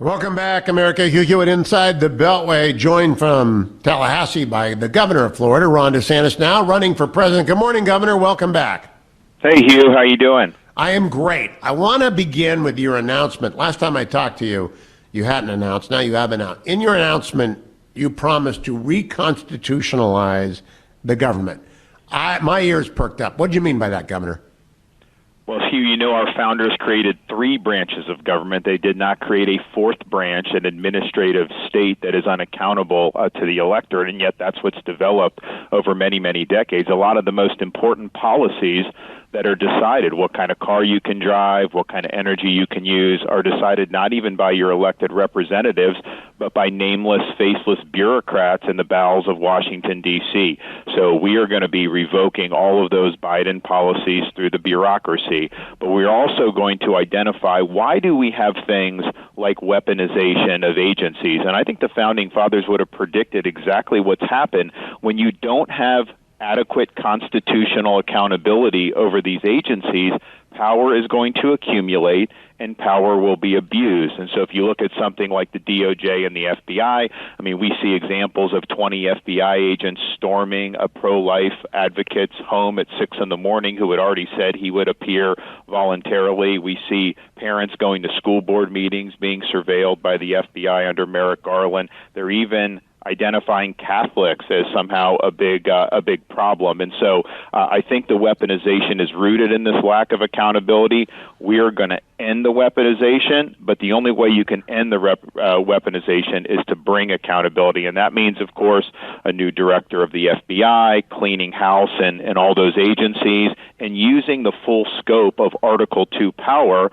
Welcome back, America. Hugh Hewitt inside the Beltway, joined from Tallahassee by the governor of Florida, Ron DeSantis, now running for president. Good morning, Governor. Welcome back. Hey, Hugh. How you doing? I am great. I want to begin with your announcement. Last time I talked to you, you hadn't announced. Now you have announced. In your announcement, you promised to reconstitutionalize the government. My ears perked up. What do you mean by that, Governor? Well, Hugh, you know our founders created 3 branches of government. They did not create a 4th branch, an administrative state that is unaccountable to the electorate, and yet that's what's developed over many, many decades. A lot of the most important policies that are decided, what kind of car you can drive, what kind of energy you can use, are decided not even by your elected representatives, but by nameless, faceless bureaucrats in the bowels of Washington, D.C. So we are going to be revoking all of those Biden policies through the bureaucracy. But we're also going to identify, why do we have things like weaponization of agencies? And I think the Founding Fathers would have predicted exactly what's happened when you don't have adequate constitutional accountability over these agencies. Power is going to accumulate and power will be abused. And so if you look at something like the DOJ and the FBI, I mean, we see examples of 20 FBI agents storming a pro-life advocate's home at 6 in the morning who had already said he would appear voluntarily. We see parents going to school board meetings being surveilled by the FBI under Merrick Garland. They're even identifying Catholics as somehow a big problem. And so I think the weaponization is rooted in this lack of accountability. We are going to end the weaponization, but the only way you can end the weaponization is to bring accountability. And that means, of course, a new director of the FBI, cleaning house and all those agencies, and using the full scope of Article 2 power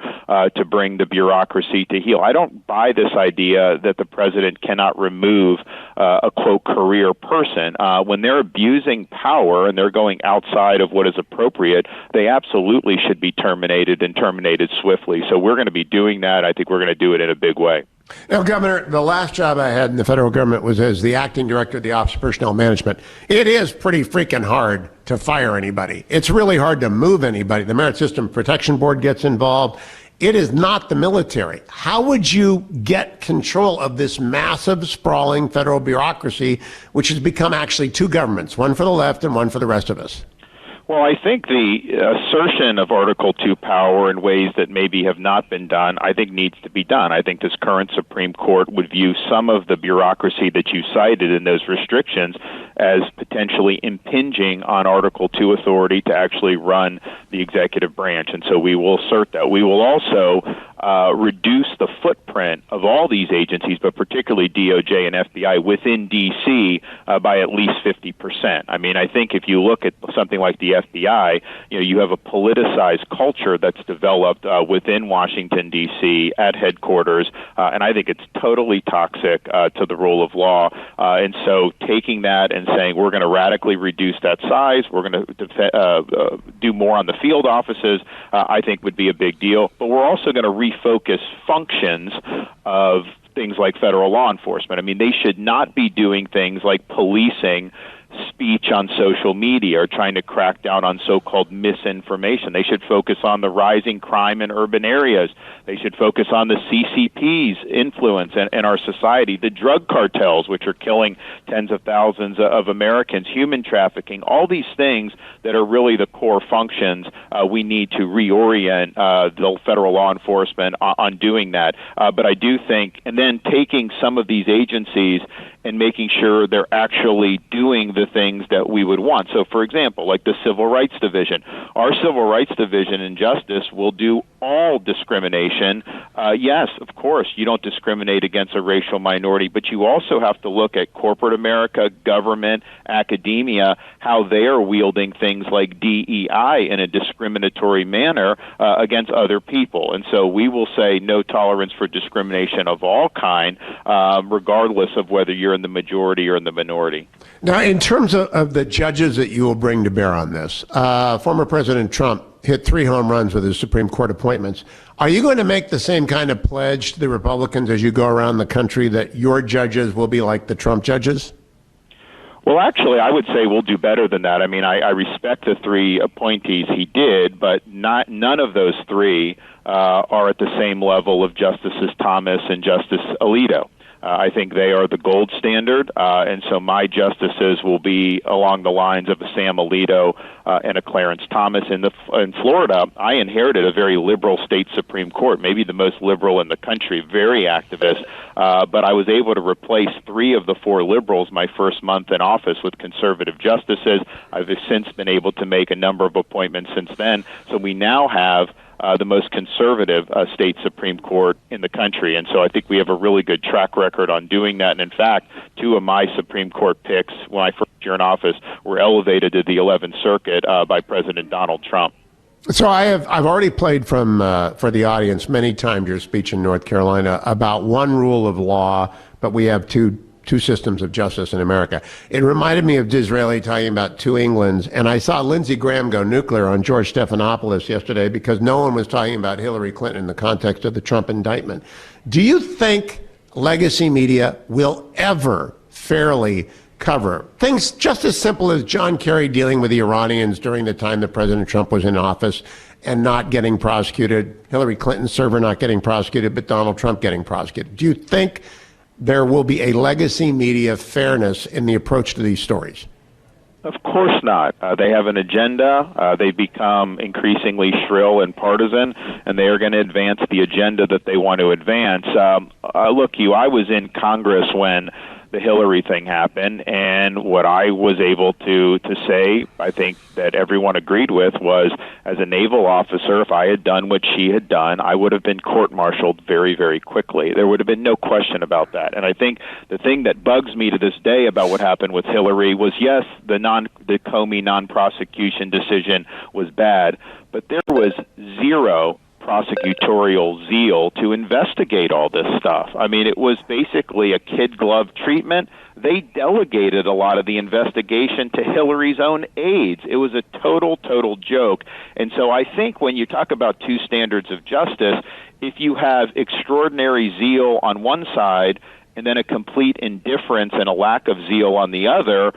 to bring the bureaucracy to heel. I don't buy this idea that the president cannot remove a, quote, career person. When they're abusing power and they're going outside of what is appropriate, they absolutely should be terminated and terminated swiftly. So we're going to be doing that. I think we're going to do it in a big way. Now, Governor, the last job I had in the federal government was as the acting director of the Office of Personnel Management. It is pretty freaking hard to fire anybody. It's really hard to move anybody. The Merit System Protection Board gets involved. It is not the military. How would you get control of this massive, sprawling federal bureaucracy, which has become actually 2 governments, one for the left and one for the rest of us? Well, I think the assertion of Article 2 power in ways that maybe have not been done, I think needs to be done. I think this current Supreme Court would view some of the bureaucracy that you cited in those restrictions as potentially impinging on Article 2 authority to actually run the executive branch. And so we will assert that. We will also reduce the footprint of all these agencies, but particularly DOJ and FBI within D.C. By at least 50%. I mean, I think if you look at something like the FBI, you have a politicized culture that's developed within Washington, D.C. at headquarters, and I think it's totally toxic to the rule of law. And so taking that and saying we're going to radically reduce that size, we're going to do more on the field offices, I think would be a big deal. But we're also going to refocus functions of things like federal law enforcement. I mean, they should not be doing things like policing speech on social media or trying to crack down on so-called misinformation. They should focus on the rising crime in urban areas. They should focus on the CCP's influence in our society, the drug cartels, which are killing tens of thousands of Americans, human trafficking, all these things that are really the core functions. We need to reorient the federal law enforcement on doing that. But I do think, and then taking some of these agencies and making sure they're actually doing the things that we would want. So, for example, like the Civil Rights Division. Our Civil Rights Division in Justice will do all discrimination. Yes, of course, you don't discriminate against a racial minority, but you also have to look at corporate America, government, academia, how they are wielding things like DEI in a discriminatory manner against other people. And so we will say no tolerance for discrimination of all kind, regardless of whether you're in the majority or in the minority. Now, in terms of the judges that you will bring to bear on this, former President Trump hit 3 home runs with his Supreme Court appointments. Are you going to make the same kind of pledge to the Republicans as you go around the country that your judges will be like the Trump judges? Well, actually, I would say we'll do better than that. I mean, I respect the three appointees he did, but none of those three are at the same level of Justices Thomas and Justice Alito. I think they are the gold standard, and so my justices will be along the lines of a Sam Alito and a Clarence Thomas. In Florida, I inherited a very liberal state Supreme Court, maybe the most liberal in the country, very activist, but I was able to replace 3 of the 4 liberals my first month in office with conservative justices. I've since been able to make a number of appointments since then, so we now have the most conservative state Supreme Court in the country. And so I think we have a really good track record on doing that. And in fact, 2 of my Supreme Court picks when I first year in office were elevated to the 11th Circuit by President Donald Trump. So I've already played for the audience many times your speech in North Carolina about one rule of law, but we have two systems of justice in America. It reminded me of Disraeli talking about 2 Englands, and I saw Lindsey Graham go nuclear on George Stephanopoulos yesterday because no one was talking about Hillary Clinton in the context of the Trump indictment. Do you think legacy media will ever fairly cover things just as simple as John Kerry dealing with the Iranians during the time that President Trump was in office and not getting prosecuted, Hillary Clinton's server not getting prosecuted, but Donald Trump getting prosecuted? Do you think there will be a legacy media fairness in the approach to these stories? Of course not. They have an agenda. They've become increasingly shrill and partisan, and they are going to advance the agenda that they want to advance. Look, Hugh, I was in Congress when the Hillary thing happened, and what I was able to say, I think that everyone agreed with, was as a naval officer, if I had done what she had done, I would have been court-martialed very, very quickly. There would have been no question about that. And I think the thing that bugs me to this day about what happened with Hillary was, yes, the Comey non-prosecution decision was bad, but there was zero prosecutorial zeal to investigate all this stuff. I mean, it was basically a kid glove treatment. They delegated a lot of the investigation to Hillary's own aides. It was a total joke. And so I think when you talk about 2 standards of justice, if you have extraordinary zeal on one side and then a complete indifference and a lack of zeal on the other,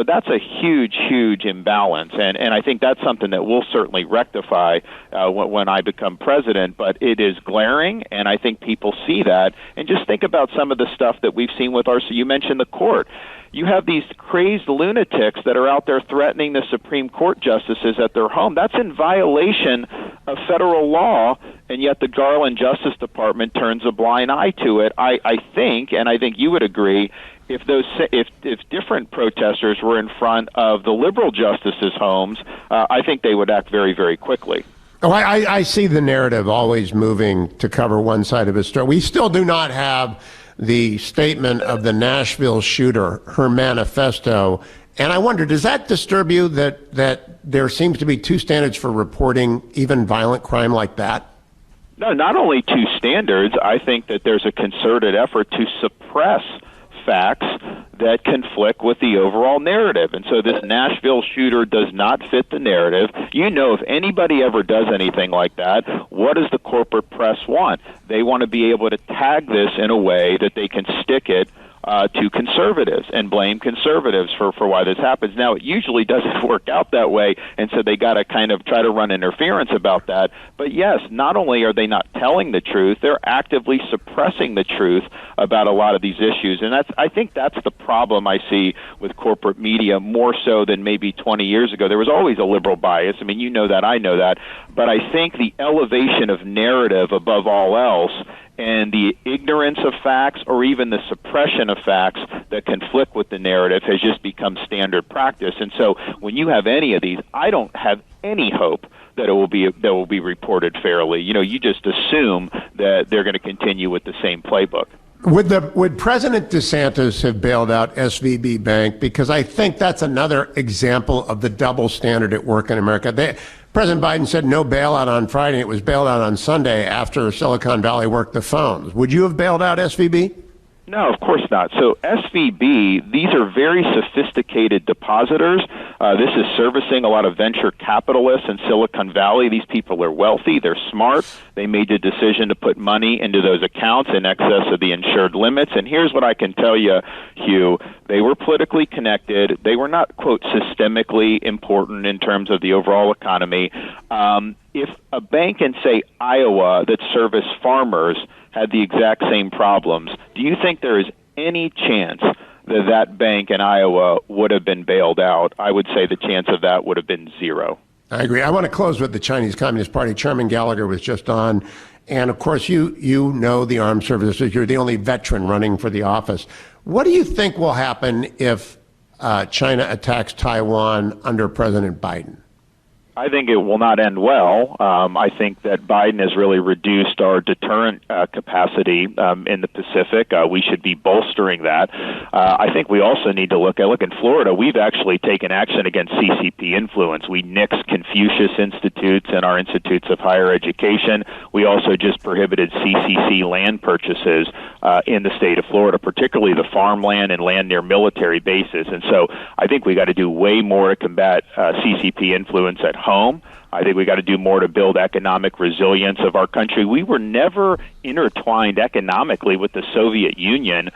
that's a huge imbalance. And I think that's something that we'll certainly rectify when I become president. But it is glaring, and I think people see that. And just think about some of the stuff that we've seen with so you mentioned the court. You have these crazed lunatics that are out there threatening the Supreme Court justices at their home. That's in violation of federal law, and yet the Garland Justice Department turns a blind eye to it. I think, and I think you would agree, if different protesters were in front of the liberal justices' homes, I think they would act very, very quickly. Oh, I see the narrative always moving to cover one side of a story. We still do not have the statement of the Nashville shooter, her manifesto. And I wonder, does that disturb you that there seems to be 2 standards for reporting even violent crime like that? No, not only 2 standards. I think that there's a concerted effort to suppress facts that conflict with the overall narrative. And so this Nashville shooter does not fit the narrative. If anybody ever does anything like that, what does the corporate press want? They want to be able to tag this in a way that they can stick it to conservatives and blame conservatives for why this happens. Now, it usually doesn't work out that way, and so they got to kind of try to run interference about that. But yes, not only are they not telling the truth, they're actively suppressing the truth about a lot of these issues. And I think that's the problem I see with corporate media more so than maybe 20 years ago. There was always a liberal bias. I mean, you know that, I know that. But I think the elevation of narrative above all else and the ignorance of facts or even the suppression of facts that conflict with the narrative has just become standard practice. And so when you have any of these, I don't have any hope that it will be reported fairly. You just assume that they're going to continue with the same playbook. Would President DeSantis have bailed out SVB Bank? Because I think that's another example of the double standard at work in America. President Biden said no bailout on Friday. It was bailed out on Sunday after Silicon Valley worked the phones. Would you have bailed out SVB? No, of course not. So SVB, these are very sophisticated depositors. This is servicing a lot of venture capitalists in Silicon Valley. These people are wealthy. They're smart. They made the decision to put money into those accounts in excess of the insured limits. And here's what I can tell you, Hugh. They were politically connected. They were not, quote, systemically important in terms of the overall economy. If a bank in, say, Iowa that serviced farmers had the exact same problems, do you think there is any chance that that bank in Iowa would have been bailed out? I would say the chance of that would have been zero. I agree. I want to close with the Chinese Communist Party. Chairman Gallagher was just on. And, of course, you know the armed services. You're the only veteran running for the office. What do you think will happen if China attacks Taiwan under President Biden? I think it will not end well. I think that Biden has really reduced our deterrent capacity in the Pacific. We should be bolstering that. I think we also need to look in Florida, we've actually taken action against CCP influence. We nixed Confucius Institutes and our institutes of higher education. We also just prohibited CCC land purchases in the state of Florida, particularly the farmland and land near military bases. And so I think we got to do way more to combat CCP influence at home. I think we got to do more to build economic resilience of our country. We were never intertwined economically with the Soviet Union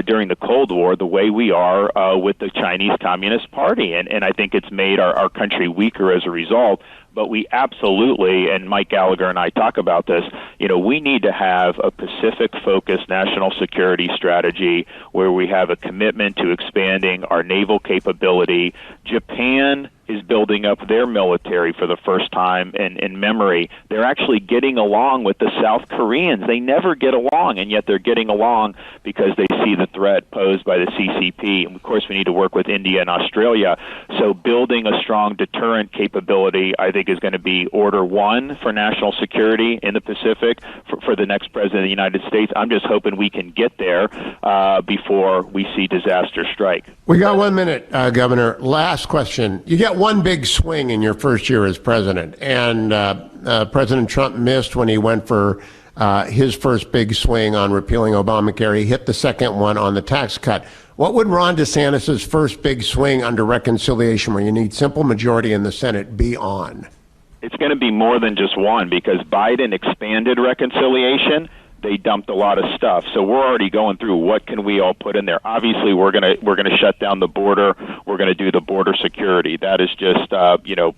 during the Cold War the way we are with the Chinese Communist Party. And I think it's made our country weaker as a result. But we absolutely, and Mike Gallagher and I talk about this, we need to have a Pacific-focused national security strategy where we have a commitment to expanding our naval capability. Japan is building up their military for the first time in memory. They're actually getting along with the South Koreans. They never get along, and yet they're getting along because they see the threat posed by the CCP. And, of course, we need to work with India and Australia. So building a strong deterrent capability, I think, is going to be order one for national security in the Pacific for the next president of the United States. I'm just hoping we can get there before we see disaster strike. We got 1 minute, Governor. Last question. You get one big swing in your first year as president, and President Trump missed when he went for his first big swing on repealing Obamacare. He hit the second one on the tax cut. What would Ron DeSantis' first big swing under reconciliation, where you need simple majority in the Senate, be on? It's going to be more than just one, because Biden expanded reconciliation. They dumped a lot of stuff. So we're already going through what can we all put in there. Obviously, we're going to shut down the border. We're going to do the border security. That is just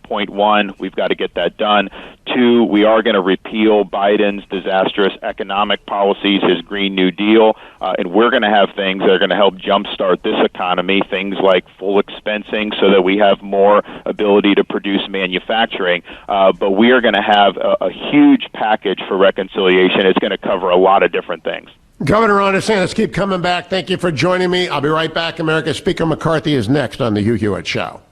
point one. We've got to get that done. Two, we are going to repeal Biden's disastrous economic policies, his Green New Deal, and we're going to have things that are going to help jumpstart this economy, things like full expensing so that we have more ability to produce manufacturing. But we are going to have a huge package for reconciliation. It's going to cover a lot of different things. Governor Ron DeSantis, keep coming back. Thank you for joining me. I'll be right back. America, Speaker McCarthy is next on the Hugh Hewitt Show.